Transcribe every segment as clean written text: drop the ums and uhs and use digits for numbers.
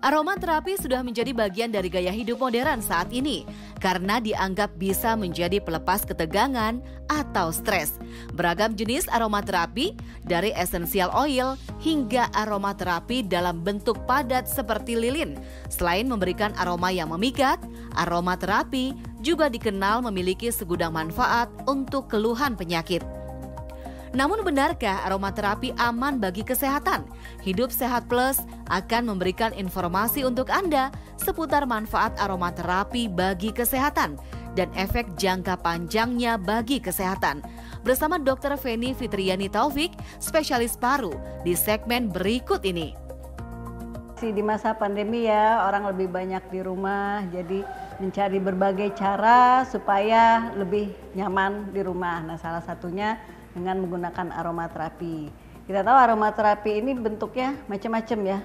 Aromaterapi sudah menjadi bagian dari gaya hidup modern saat ini karena dianggap bisa menjadi pelepas ketegangan atau stres. Beragam jenis aromaterapi dari essential oil hingga aromaterapi dalam bentuk padat seperti lilin. Selain memberikan aroma yang memikat, aromaterapi juga dikenal memiliki segudang manfaat untuk keluhan penyakit. Namun benarkah aromaterapi aman bagi kesehatan? Hidup Sehat Plus akan memberikan informasi untuk Anda seputar manfaat aromaterapi bagi kesehatan dan efek jangka panjangnya bagi kesehatan. Bersama Dr. Feni Fitriani Taufik, spesialis paru, di segmen berikut ini. Di masa pandemi ya, orang lebih banyak di rumah, jadi mencari berbagai cara supaya lebih nyaman di rumah. Nah, salah satunya dengan menggunakan aromaterapi. Kita tahu aromaterapi ini bentuknya macam-macam ya.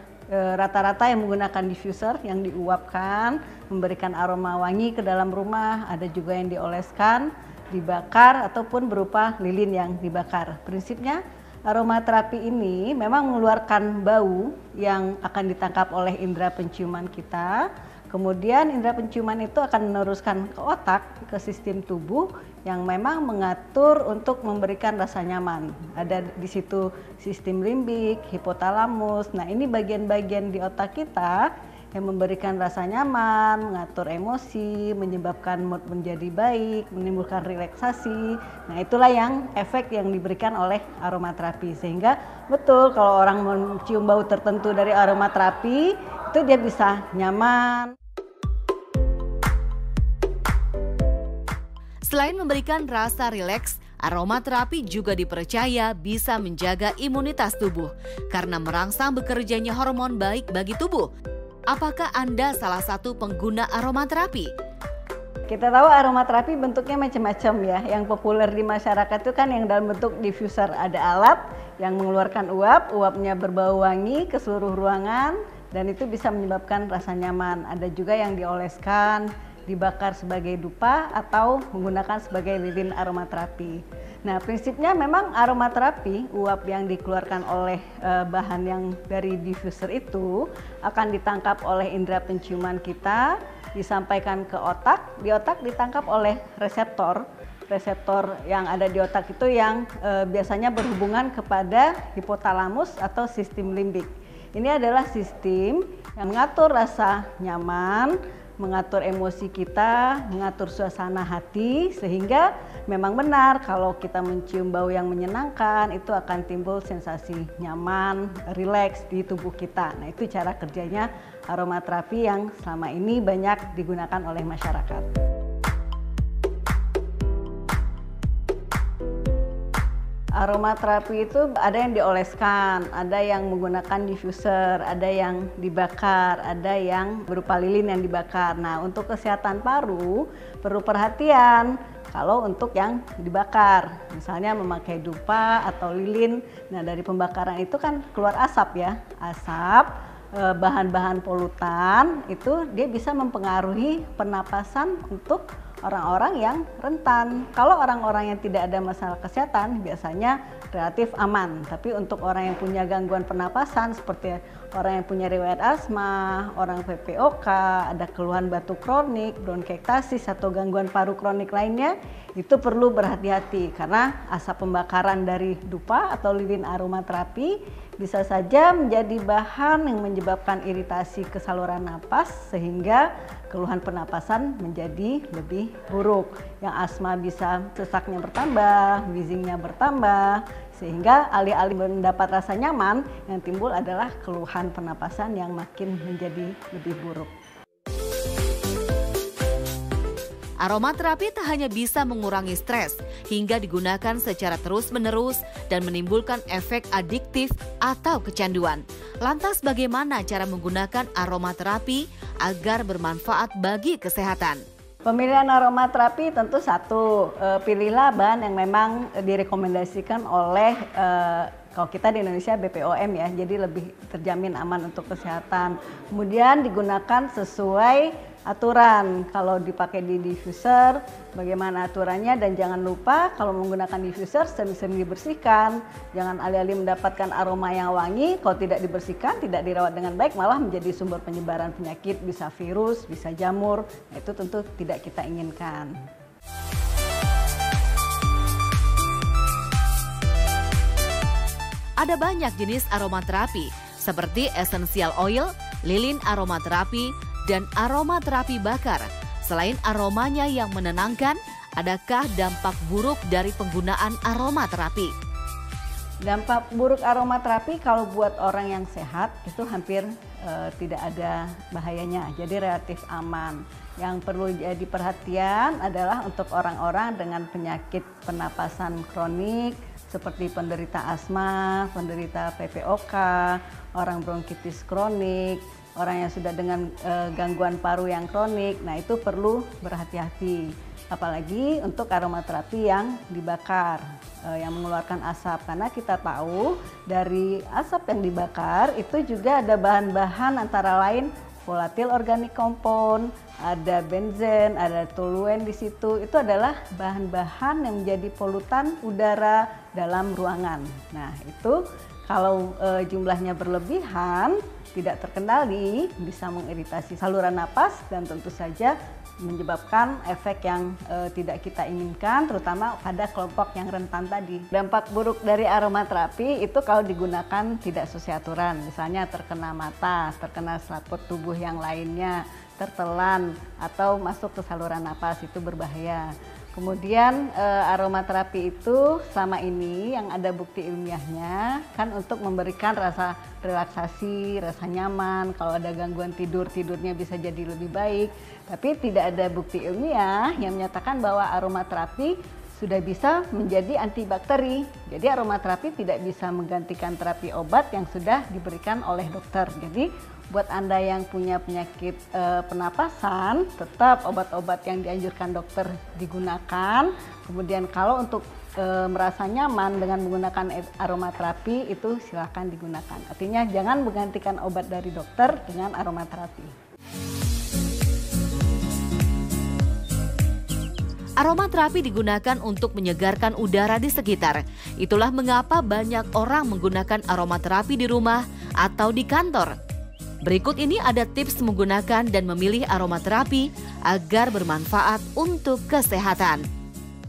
Rata-rata yang menggunakan diffuser yang diuapkan, memberikan aroma wangi ke dalam rumah, ada juga yang dioleskan, dibakar ataupun berupa lilin yang dibakar. Prinsipnya aromaterapi ini memang mengeluarkan bau yang akan ditangkap oleh indera penciuman kita. Kemudian indera penciuman itu akan meneruskan ke otak, ke sistem tubuh yang memang mengatur untuk memberikan rasa nyaman. Ada di situ sistem limbik, hipotalamus. Nah, ini bagian-bagian di otak kita yang memberikan rasa nyaman, mengatur emosi, menyebabkan mood menjadi baik, menimbulkan relaksasi. Nah, itulah yang efek yang diberikan oleh aromaterapi. Sehingga betul kalau orang mencium bau tertentu dari aromaterapi, itu dia bisa nyaman. Selain memberikan rasa rileks, aromaterapi juga dipercaya bisa menjaga imunitas tubuh karena merangsang bekerjanya hormon baik bagi tubuh. Apakah Anda salah satu pengguna aromaterapi? Kita tahu aromaterapi bentuknya macam-macam ya. Yang populer di masyarakat itu kan yang dalam bentuk diffuser. Ada alat yang mengeluarkan uap, uapnya berbau wangi ke seluruh ruangan dan itu bisa menyebabkan rasa nyaman. Ada juga yang dioleskan, dibakar sebagai dupa atau menggunakan sebagai lilin aromaterapi. Nah, prinsipnya memang aromaterapi, uap yang dikeluarkan oleh bahan yang dari diffuser itu akan ditangkap oleh indera penciuman kita, disampaikan ke otak, di otak ditangkap oleh reseptor. Reseptor yang ada di otak itu yang biasanya berhubungan kepada hipotalamus atau sistem limbik. Ini adalah sistem yang mengatur rasa nyaman, mengatur emosi kita, mengatur suasana hati, sehingga memang benar kalau kita mencium bau yang menyenangkan itu akan timbul sensasi nyaman, rileks di tubuh kita. Nah, itu cara kerjanya aromaterapi yang selama ini banyak digunakan oleh masyarakat. Aromaterapi itu ada yang dioleskan, ada yang menggunakan diffuser, ada yang dibakar, ada yang berupa lilin yang dibakar. Nah, untuk kesehatan paru perlu perhatian kalau untuk yang dibakar, misalnya memakai dupa atau lilin. Nah, dari pembakaran itu kan keluar asap ya, asap, bahan-bahan polutan itu dia bisa mempengaruhi pernapasan untuk orang-orang yang rentan. Kalau orang-orang yang tidak ada masalah kesehatan biasanya relatif aman. Tapi untuk orang yang punya gangguan pernapasan seperti orang yang punya riwayat asma, orang PPOK, ada keluhan batuk kronik, bronkiektasis atau gangguan paru kronik lainnya, itu perlu berhati-hati karena asap pembakaran dari dupa atau lilin aromaterapi bisa saja menjadi bahan yang menyebabkan iritasi ke saluran napas sehingga keluhan pernapasan menjadi lebih buruk. Yang asma bisa sesaknya bertambah, wheezingnya bertambah, sehingga alih-alih mendapat rasa nyaman, yang timbul adalah keluhan pernapasan yang makin menjadi lebih buruk. Aromaterapi tak hanya bisa mengurangi stres, hingga digunakan secara terus-menerus dan menimbulkan efek adiktif atau kecanduan. Lantas bagaimana cara menggunakan aromaterapi agar bermanfaat bagi kesehatan? Pemilihan aromaterapi tentu satu, pilihlah bahan yang memang direkomendasikan oleh kalau kita di Indonesia BPOM ya, jadi lebih terjamin aman untuk kesehatan. Kemudian digunakan sesuai aturan kalau dipakai di diffuser, bagaimana aturannya, dan jangan lupa kalau menggunakan diffuser sering-sering dibersihkan. Jangan alih-alih mendapatkan aroma yang wangi, kalau tidak dibersihkan, tidak dirawat dengan baik, malah menjadi sumber penyebaran penyakit, bisa virus, bisa jamur. Nah, itu tentu tidak kita inginkan. Ada banyak jenis aromaterapi seperti essential oil, lilin aromaterapi, dan aromaterapi bakar. Selain aromanya yang menenangkan, adakah dampak buruk dari penggunaan aromaterapi? Dampak buruk aromaterapi kalau buat orang yang sehat itu hampir tidak ada bahayanya, jadi relatif aman. Yang perlu jadi perhatian adalah untuk orang-orang dengan penyakit pernapasan kronik seperti penderita asma, penderita PPOK, orang bronkitis kronik, orang yang sudah dengan gangguan paru yang kronik. Nah, itu perlu berhati-hati. Apalagi untuk aromaterapi yang dibakar, yang mengeluarkan asap. Karena kita tahu dari asap yang dibakar itu juga ada bahan-bahan antara lain volatil organik compound, ada benzen, ada toluen di situ. Itu adalah bahan-bahan yang menjadi polutan udara dalam ruangan. Nah, itu kalau jumlahnya berlebihan, tidak terkendali, bisa mengiritasi saluran napas dan tentu saja menyebabkan efek yang tidak kita inginkan, terutama pada kelompok yang rentan tadi. Dampak buruk dari aromaterapi itu kalau digunakan tidak sesuai aturan, misalnya terkena mata, terkena selaput tubuh yang lainnya, tertelan, atau masuk ke saluran napas, itu berbahaya. Kemudian aromaterapi itu selama ini yang ada bukti ilmiahnya kan untuk memberikan rasa relaksasi, rasa nyaman, kalau ada gangguan tidurnya bisa jadi lebih baik. Tapi tidak ada bukti ilmiah yang menyatakan bahwa aromaterapi sudah bisa menjadi antibakteri. Jadi aromaterapi tidak bisa menggantikan terapi obat yang sudah diberikan oleh dokter. Jadi buat Anda yang punya penyakit pernapasan, tetap obat-obat yang dianjurkan dokter digunakan. Kemudian kalau untuk merasa nyaman dengan menggunakan aromaterapi, itu silakan digunakan. Artinya jangan menggantikan obat dari dokter dengan aromaterapi. Aromaterapi digunakan untuk menyegarkan udara di sekitar. Itulah mengapa banyak orang menggunakan aromaterapi di rumah atau di kantor. Berikut ini ada tips menggunakan dan memilih aromaterapi agar bermanfaat untuk kesehatan.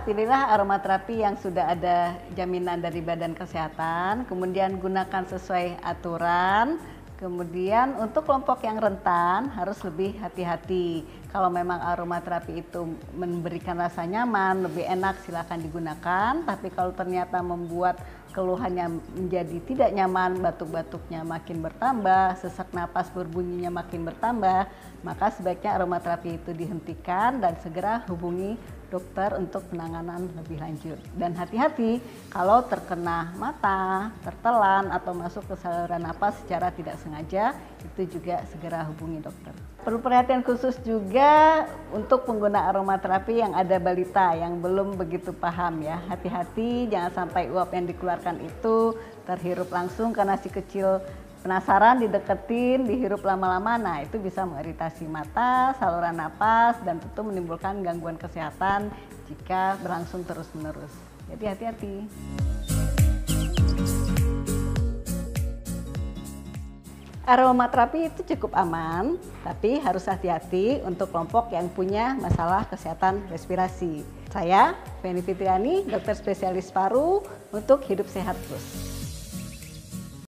Pilihlah aromaterapi yang sudah ada jaminan dari Badan Kesehatan, kemudian gunakan sesuai aturan. Kemudian untuk kelompok yang rentan harus lebih hati-hati. Kalau memang aromaterapi itu memberikan rasa nyaman, lebih enak, silakan digunakan. Tapi kalau ternyata membuat keluhannya menjadi tidak nyaman, batuk-batuknya makin bertambah, sesak napas berbunyinya makin bertambah, maka sebaiknya aromaterapi itu dihentikan dan segera hubungi dokter untuk penanganan lebih lanjut. Dan hati-hati kalau terkena mata, tertelan, atau masuk ke saluran napas secara tidak sengaja, itu juga segera hubungi dokter. Perlu perhatian khusus juga untuk pengguna aromaterapi yang ada balita yang belum begitu paham ya. Hati-hati jangan sampai uap yang dikeluarkan itu terhirup langsung karena si kecil penasaran, dideketin, dihirup lama-lama. Nah, itu bisa mengiritasi mata, saluran napas, dan tentu menimbulkan gangguan kesehatan jika berlangsung terus-menerus. Jadi hati-hati. Aromaterapi itu cukup aman, tapi harus hati-hati untuk kelompok yang punya masalah kesehatan respirasi. Saya, Feni Fitriani, dokter spesialis paru untuk Hidup Sehat Terus.